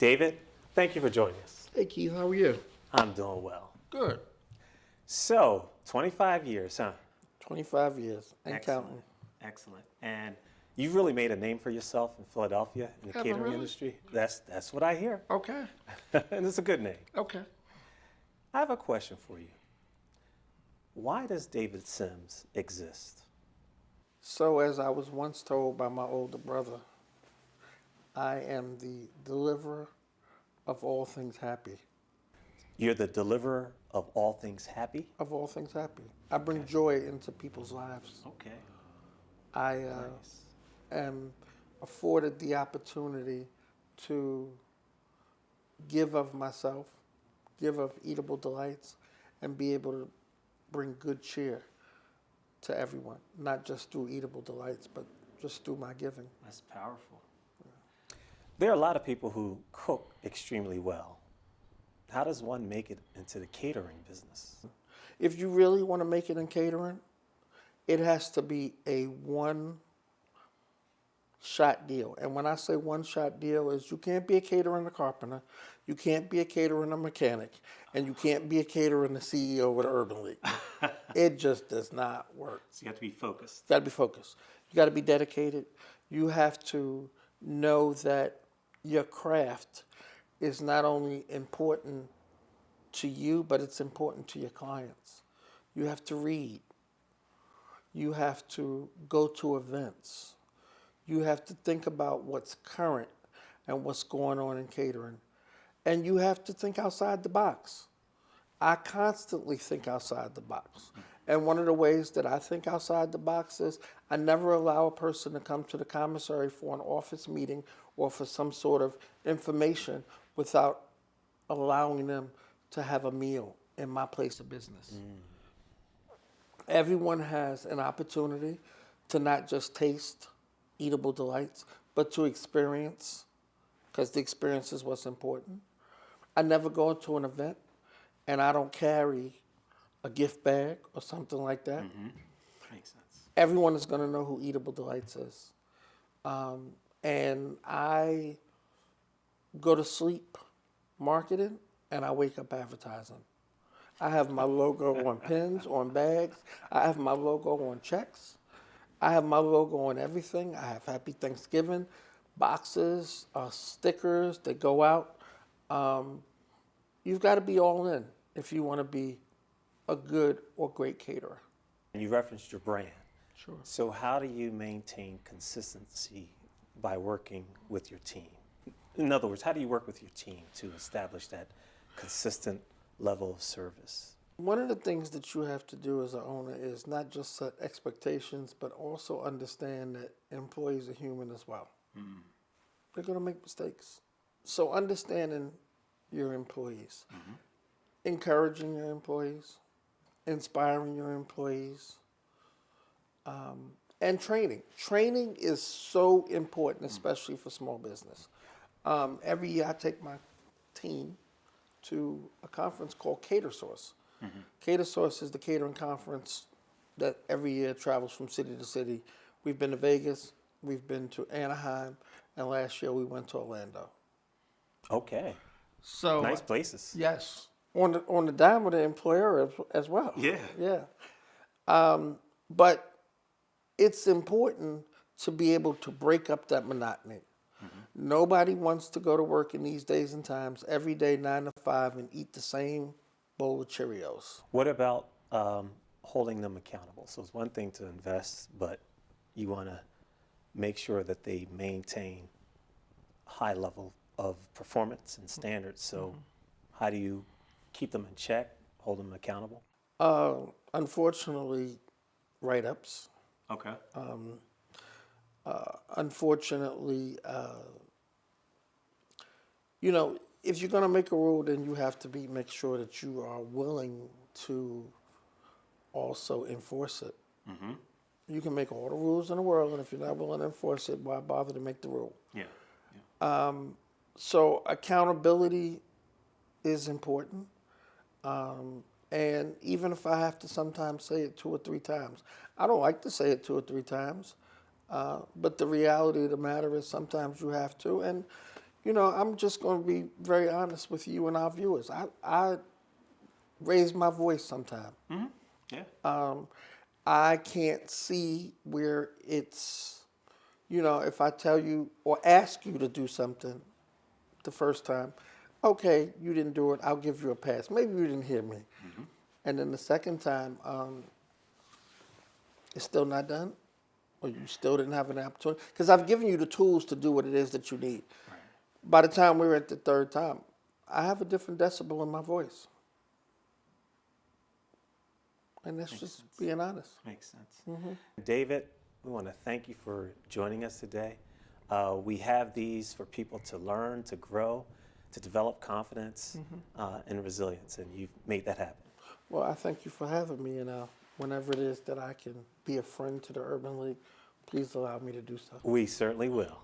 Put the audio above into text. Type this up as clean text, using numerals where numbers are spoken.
David, thank you for joining us. Hey Keith, how are you? I'm doing well. Good. So, 25 years, huh? 25 years and Excellent. counting. Excellent. And you've really made a name for yourself in Philadelphia in the Have I catering really? industry. That's what I hear. Okay. And it's a good name. Okay. I have a question for you. Why does David Sims exist? So, as I was once told by my older brother, I am the deliverer of all things happy. You're the deliverer of all things happy? Of all things happy. I bring joy into people's lives. Okay. I Nice. am afforded the opportunity to give of myself, give of eatable delights, and be able to bring good cheer to everyone, not just through eatable delights, but just through my giving. That's powerful. There are a lot of people who cook extremely well. How does one make it into the catering business? If you really want to make it in catering, it has to be a one-shot deal. And when I say one-shot deal is you can't be a caterer and a carpenter, you can't be a caterer and a mechanic, and you can't be a caterer and a CEO with Urban League. It just does not work. So you have to be focused. You got to be focused. You got to be dedicated. You have to know that your craft is not only important to you, but it's important to your clients. You have to read. You have to go to events. You have to think about what's current and what's going on in catering. And you have to think outside the box. I constantly think outside the box. And one of the ways that I think outside the box is I never allow a person to come to the commissary for an office meeting or for some sort of information without allowing them to have a meal in my place of business. Everyone has an opportunity to not just taste eatable delights, but to experience, because the experience is what's important. I never go into an event and I don't carry a gift bag or something like that. Makes sense. Everyone is going to know who Eatable Delights is. And I go to sleep marketing and I wake up advertising. I have my logo on pins, on bags. I have my logo on checks. I have my logo on everything. I have Happy Thanksgiving boxes, stickers that go out. You've got to be all in if you want to be a good or great caterer. And you referenced your brand. Sure. So how do you maintain consistency by working with your team? In other words, how do you work with your team to establish that consistent level of service? One of the things that you have to do as an owner is not just set expectations, but also understand that employees are human as well. They're going to make mistakes. So understanding your employees, encouraging your employees, inspiring your employees, and training. Training is so important, especially for small business. Every year I take my team to a conference called CaterSource. CaterSource is the catering conference that every year travels from city to city. We've been to Vegas, we've been to Anaheim, and last year we went to Orlando. Okay. So Nice places. yes, on the dime of the employer as well. Yeah. Yeah. But it's important to be able to break up that monotony. Nobody wants to go to work in these days and times every day, 9 to 5, and eat the same bowl of Cheerios. What about holding them accountable? So it's one thing to invest, but you want to make sure that they maintain a high level of performance and standards. So how do you keep them in check, hold them accountable? Unfortunately, write-ups. Okay. Unfortunately, if you're going to make a rule, then you have to make sure that you are willing to also enforce it. You can make all the rules in the world, and if you're not willing to enforce it, why bother to make the rule? Yeah. So accountability is important. And even if I have to sometimes say it 2 or 3 times, I don't like to say it 2 or 3 times, but the reality of the matter is sometimes you have to. And, I'm just going to be very honest with you and our viewers. I raise my voice sometimes. Yeah. I can't see where it's, if I tell you or ask you to do something the first time, okay, you didn't do it, I'll give you a pass. Maybe you didn't hear me. And then the second time, it's still not done, or you still didn't have an opportunity. Because I've given you the tools to do what it is that you need. Right. By the time we're at the third time, I have a different decibel in my voice. And that's just being honest. Makes sense. David, we want to thank you for joining us today. We have these for people to learn, to grow, to develop confidence and resilience, and you've made that happen. Well, I thank you for having me, and whenever it is that I can be a friend to the Urban League, please allow me to do so. We certainly will.